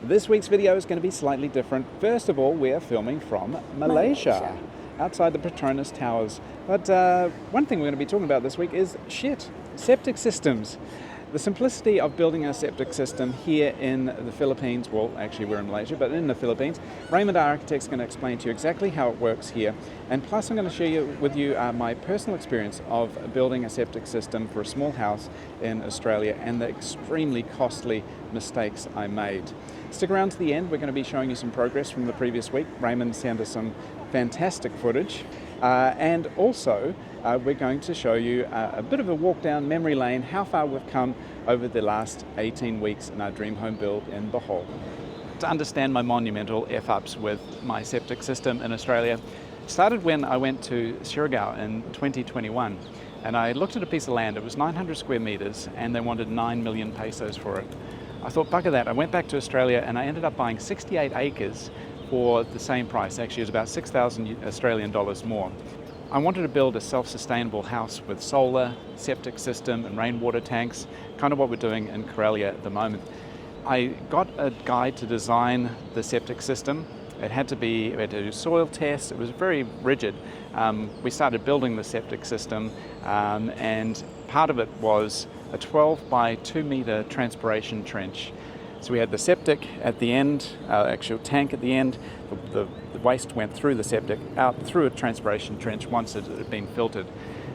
This week's video is going to be slightly different. First of all, we're filming from Malaysia, outside the Petronas Towers. But one thing we're going to be talking about this week is septic systems. The simplicity of building a septic system here in the Philippines, well, actually we're in Malaysia, but in the Philippines. Raymond, our architect, is going to explain to you exactly how it works here. And plus I'm going to share with you my personal experience of building a septic system for a small house in Australia and the extremely costly mistakes I made. Stick around to the end. We're going to be showing you some progress from the previous week. Raymond sent us some fantastic footage. And also, we're going to show you a bit of a walk down memory lane, how far we've come over the last 18 weeks in our dream home build in Bohol. To understand my monumental F-ups with my septic system in Australia, started when I went to Surigao in 2021. And I looked at a piece of land. It was 900 square meters and they wanted 9 million pesos for it. I thought, bugger that. I went back to Australia and I ended up buying 68 acres for the same price. Actually, it was about 6,000 Australian dollars more. I wanted to build a self-sustainable house with solar, septic system and rainwater tanks, kind of what we're doing in Corellia at the moment. I got a guide to design the septic system. We had to do soil tests. It was very rigid. We started building the septic system and part of it was a 12 by 2 meter transpiration trench. So we had the septic at the end, actual tank at the end. The waste went through the septic, out through a transpiration trench once it had been filtered.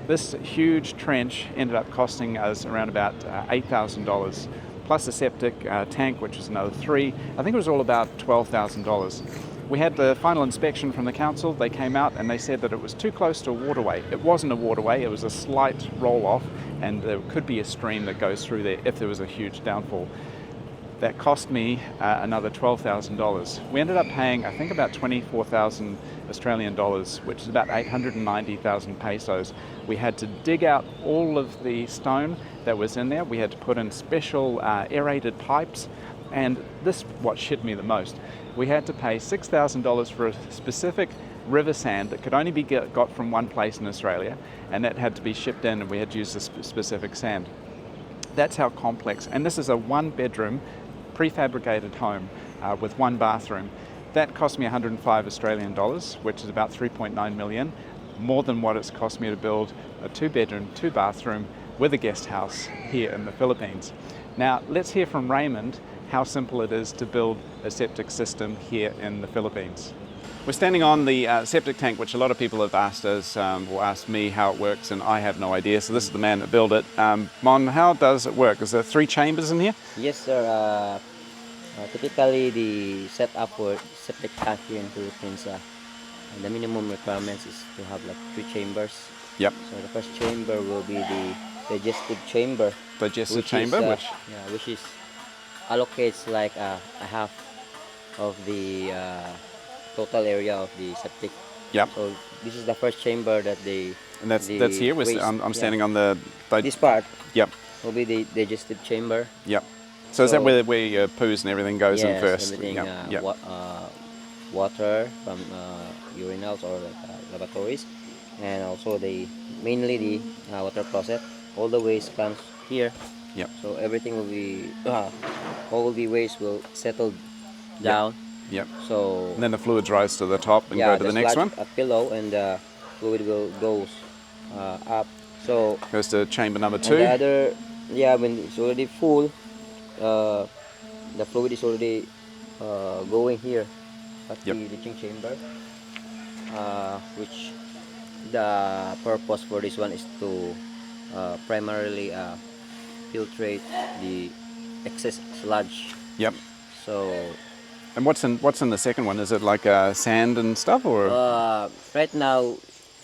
This huge trench ended up costing us around about $8,000, plus the septic tank, which was another $3,000. I think it was all about $12,000. We had the final inspection from the council. They came out and they said that it was too close to a waterway. It wasn't a waterway, it was a slight roll off, and there could be a stream that goes through there if there was a huge downfall. That cost me another $12,000. We ended up paying, I think, about 24,000 Australian dollars, which is about 890,000 pesos. We had to dig out all of the stone that was in there. We had to put in special aerated pipes, and this what shit me the most. We had to pay $6,000 for a specific river sand that could only be got from one place in Australia, and that had to be shipped in, and we had to use this specific sand. That's how complex, and this is a one-bedroom prefabricated home with one bathroom. That cost me 105 Australian dollars, which is about 3.9 million, more than what it's cost me to build a 2-bedroom, 2-bathroom with a guest house here in the Philippines. Now, let's hear from Raymond how simple it is to build a septic system here in the Philippines. We're standing on the septic tank, which a lot of people have asked us, or asked me how it works, and I have no idea. So this is the man that built it. Mon, how does it work? Is there 3 chambers in here? Yes, sir. Typically, the setup for septic tank here in Philippines, the minimum requirements is to have like 3 chambers. Yep. So the first chamber will be the digestive chamber. Digestive chamber, which is allocates like a half of the total area of the septic. Yep. So this is the first chamber that they. And that's here. I'm standing on the. This part. Yep. Will be the digestive chamber. Yep. So is that where your poos and everything goes in first? Everything. Yep. Water from urinals or lavatories, and also mainly the water closet. All the waste comes here. Yep. So everything will be all the waste will settle down. Yep. So and then the fluids rise to the top and go to the next one. A pillow, and the fluid goes up. So goes to chamber number 2. And the other, when it's already full, the fluid is already going here at the leaching chamber, which the purpose for this one is to primarily filtrate the excess sludge. Yep. So. And what's in the second one? Is it like sand and stuff, or? Right now,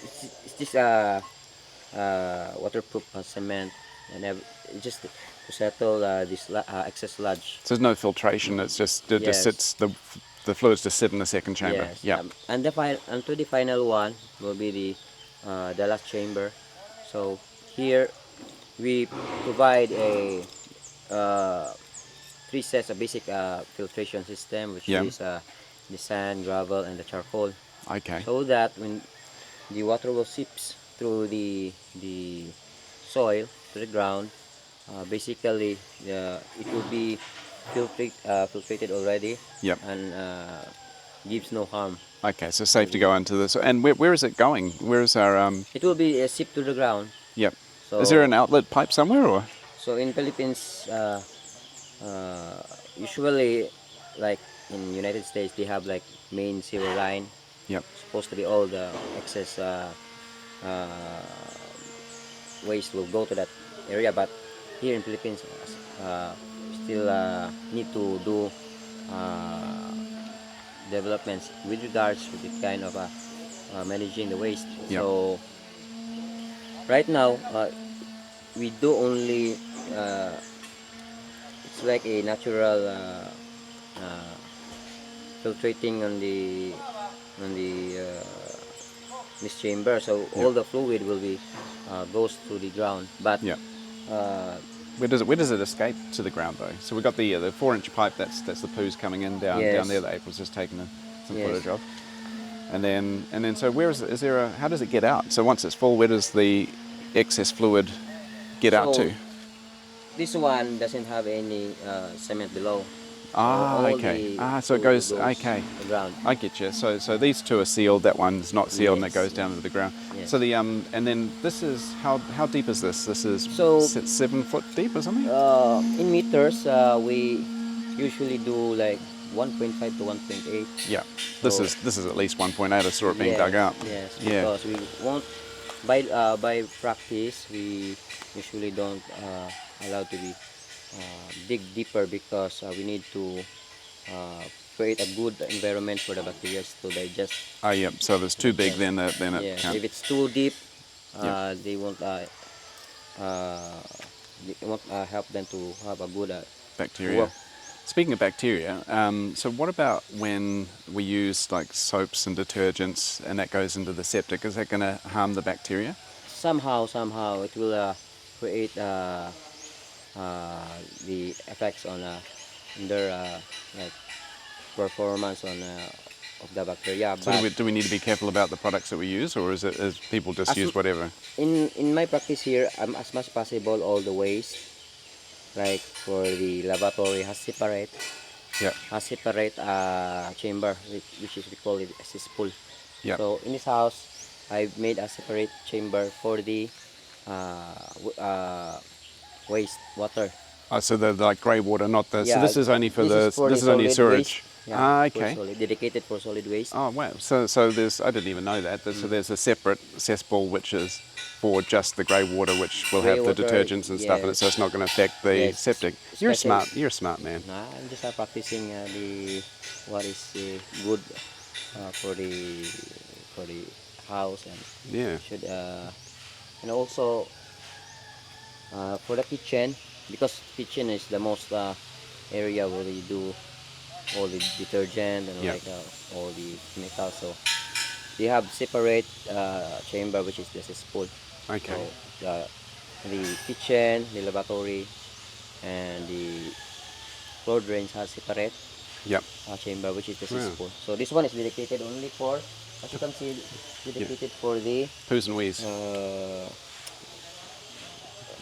it's just waterproof cement, and just to settle this excess sludge. So there's no filtration. It's just just sits the fluids just sit in the second chamber. Yes. Yeah. And the final one will be the last chamber. So here we provide a 3 sets of basic filtration system, which is the sand, gravel, and the charcoal. Okay. So that when the water will seeps through the soil to the ground, basically it will be filtrated already, Yep. and gives no harm. Okay, so safe to go into this. And where is it going? Where is our It will be shipped to the ground. Yep. Is there So an outlet pipe somewhere or? so in Philippines, uh, usually, like in United States, they have like main sewer line. Yep. Supposed to be all the excess uh, waste will go to that area, but here in Philippines, still need to do uh, developments with regards to the kind of managing the waste. Yep. So right now, we do only it's like a natural uh, filtrating on the mist chamber. So all the fluid will be goes to the ground, but Yep. uh, Where does it escape to the ground though? So we've got the 4-inch pipe. That's the poos coming in down Yes. there that April's just taken some Yes. footage of. And then so where is there a how does it get out? So once it's full, where does the excess fluid get out So, to? this one doesn't have any cement below. Ah, all okay. the So it fluid goes to okay. the ground. I get you. So these two are sealed. That one's not sealed, and it Yes. goes down into the ground. Yes. So the and then this is how deep is this? This is So- 7 foot deep or something. In meters, we usually do like 1.5 to 1.8. Yeah. So- This is at least 1.8. I saw it being Yes, dug out. Yes, Yeah. because we won't by practice we usually don't allow to be dig deeper because we need to create a good environment for the bacteria to digest. Oh, yeah. So if it's too big, Yes. then it Yes, can't. if it's too deep, Yeah. they won't help them to have a good Bacteria. work. Speaking of bacteria, so what about when we use like soaps and detergents and that goes into the septic? Is that going to harm the bacteria? Somehow it will create the effects on their like performance on of the bacteria. So But do we need to be careful about the products that we use, or is people just As use m- whatever? in my practice here, as much possible, all the waste, like for the laboratory, Yeah. has separate chamber, which is we call it a cesspool. Yeah. So in this house, I've made a separate chamber for the waste water. Oh, so the like grey water, not the. So Yeah, this is only for this is this is only solid sewage. waste. Yeah, Ah, for okay. dedicated for solid waste. Oh wow. So there's I didn't even know that. So there's a separate cesspool which is for just the grey water, which will Grey have the water, detergents and stuff in it, yes. so it's not going to affect the Yes, septic. especially- You're a smart man. Nah, I'm just practicing the what is good for the house, and Yeah. should and also for the kitchen, because kitchen is the most area where you do all the detergent and Yeah. like all the chemicals. So they have separate chamber, which is the cesspool. Okay. So the kitchen, the lavatory, and the floor drains has separate Yep. chamber, which is the Wow. cesspool. So this one is dedicated only for, as you can see, dedicated for the Poos and wheeze.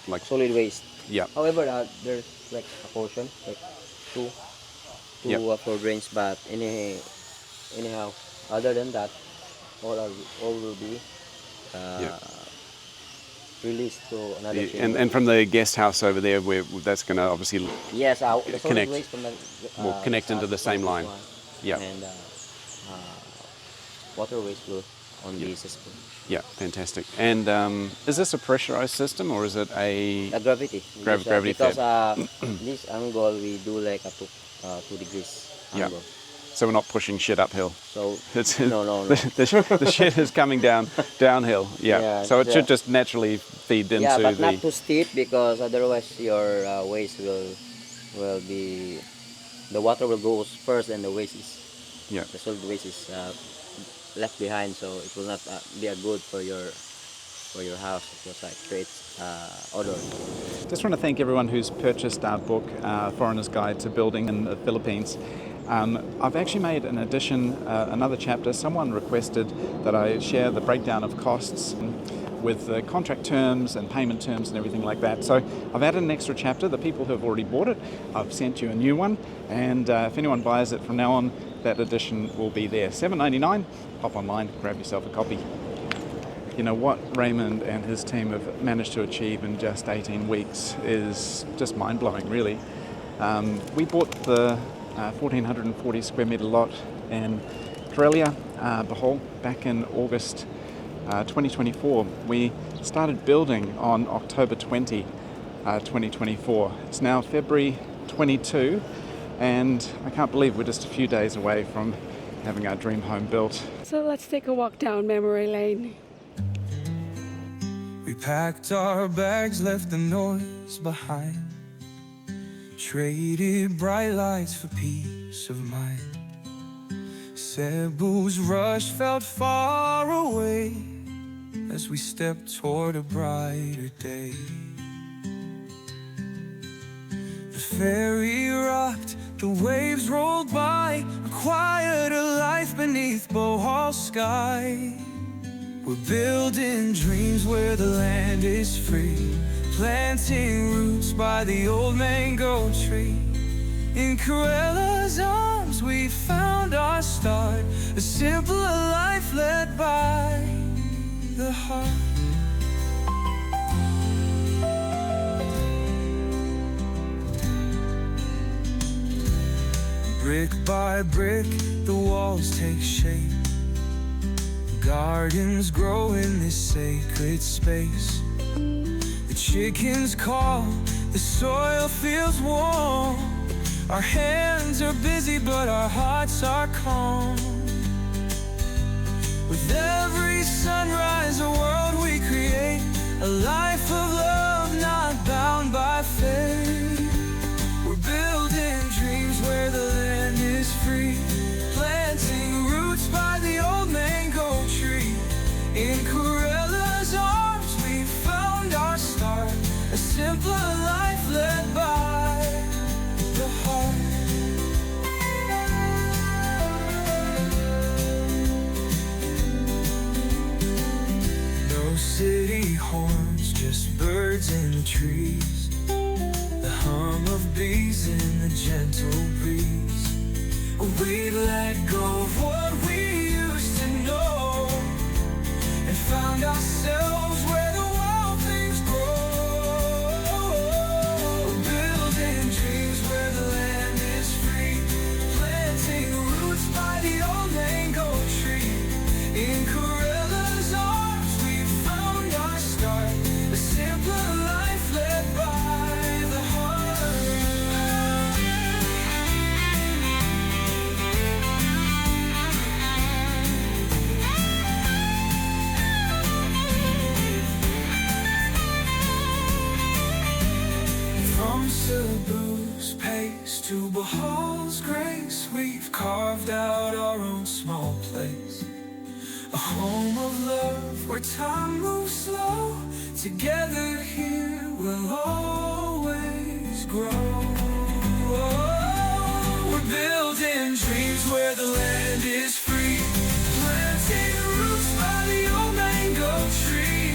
Like. solid waste. Yep. However, there's like a portion, like two Yep. floor drains, but anyhow, other than that, all will be Yep. released to another chamber. And from the guest house over there, where that's going to obviously Yes, the solid connect. waste from the Will connect into the same line. Yeah. And water waste will on the cesspool. Yeah, fantastic. And is this a pressurized system or is it a Gravity. Gravity because fed. this angle we do like up to 2 degrees Yeah. angle. so we're not pushing shit uphill? So It's, no. the shit is coming downhill. Yeah. Yeah, So it the- should just naturally feed into yeah, but the. not too steep, because otherwise your waste will be, the water will go first and the waste is, Yeah. the solid waste is left behind, so it will not be a good for your house, because like creates odor. Just want to thank everyone who's purchased our book, Foreigner's Guide to Building in the Philippines. I've actually made an addition, another chapter. Someone requested that I share the breakdown of costs. with the contract terms and payment terms and everything like that. So I've added an extra chapter. The people who have already bought it, I've sent you a new one, and if anyone buys it from now on, that edition will be there. $7.99. Hop online, grab yourself a copy. You know, what Raymond and his team have managed to achieve in just 18 weeks is just mind-blowing, really. We bought the 1,440 square metre lot in Australia, Bohol, back in August 2024. We started building on October 20, 2024. It's now February 22, and I can't believe we're just a few days away from having our dream home built. So let's take a walk down memory lane. We packed our bags, left the noise behind, traded bright lights for peace of mind. Cebu's rush felt far away as we stepped toward a brighter day. The ferry rocked, the waves rolled by, a quieter life beneath Bohol sky. We're building dreams where the land is free, planting roots by the old mango tree. In Corrella's arms we found our start, a simpler life led by the heart. Brick by brick the walls take shape, gardens grow in this sacred space. The chickens call, the soil feels warm. Our hands are busy but our hearts are calm. With every sunrise a world we create, a life of love not bound by fate. We're building dreams where the land is free, planting roots by the old mango tree. In Corrella's arms we found our start, a simpler life led by the heart. No city horns, just birds in the trees, the hum of bees in the gentle breeze. We let go of what we used to know and found ourselves where the wild things grow. Building dreams where the land is free, planting roots by the old mango tree. In Corrella's arms we found our start, a simpler life led by the heart. From Cebu's pace to Bohol's grace, we've carved out our own small place, a home of love where time moves slow. Together here we'll always grow. We're building dreams where the land is free, planting roots by the old mango tree.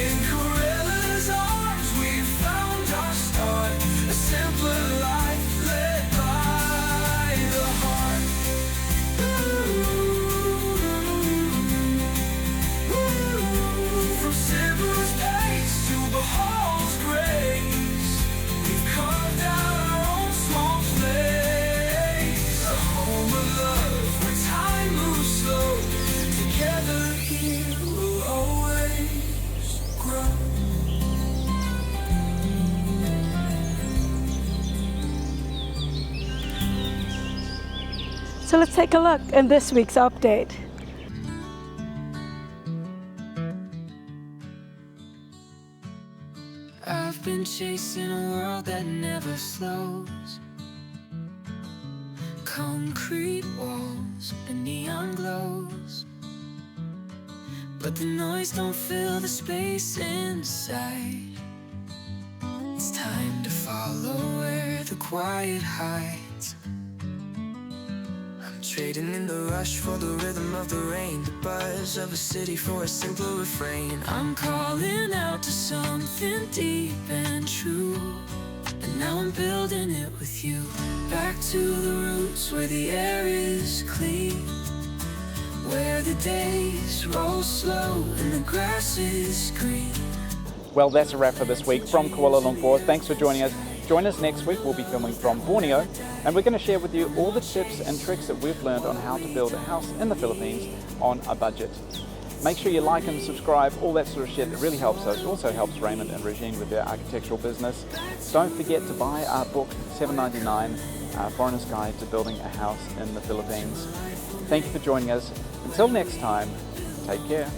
In Corrella's arms we found our start, a simpler life led by the heart. From Cebu's pace to Bohol's grace, we've carved out our own small place, a home of love where time moves slow. Together here we'll always grow. So let's take a look in this week's update. I've been chasing a world that never slows, concrete walls and neon glows, but the noise don't fill the space inside. It's time to follow where the quiet hides. I'm Trading in the rush for the rhythm of the rain, the buzz of a city for a simpler refrain. I'm calling out to something deep and true, and now I'm building it with you. Back to the roots where the air is clean, where the days roll slow and the grass is green. Well, that's a wrap for this week from Kuala Lumpur. Thanks for joining us. Join us next week. We'll be filming from Borneo, and we're going to share with you all the tips and tricks that we've learned on how to build a house in the Philippines on a budget. Make sure you like and subscribe, all that sort of shit. It really helps us. It also helps Raymond and Regine with their architectural business. Don't forget to buy our book, $7.99, Foreigner's Guide to Building a House in the Philippines. Thank you for joining us. Until next time, take care.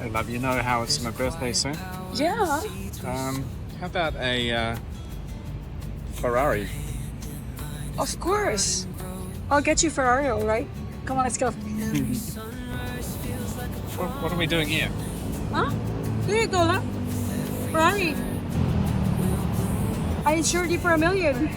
Hey love, you know how it's my birthday soon? Yeah. How about a Ferrari? Of course. I'll get you Ferrari, all right? Come on, let's go. What are we doing here? Huh? Here you go, lah. Ferrari. I insured you for $1 million.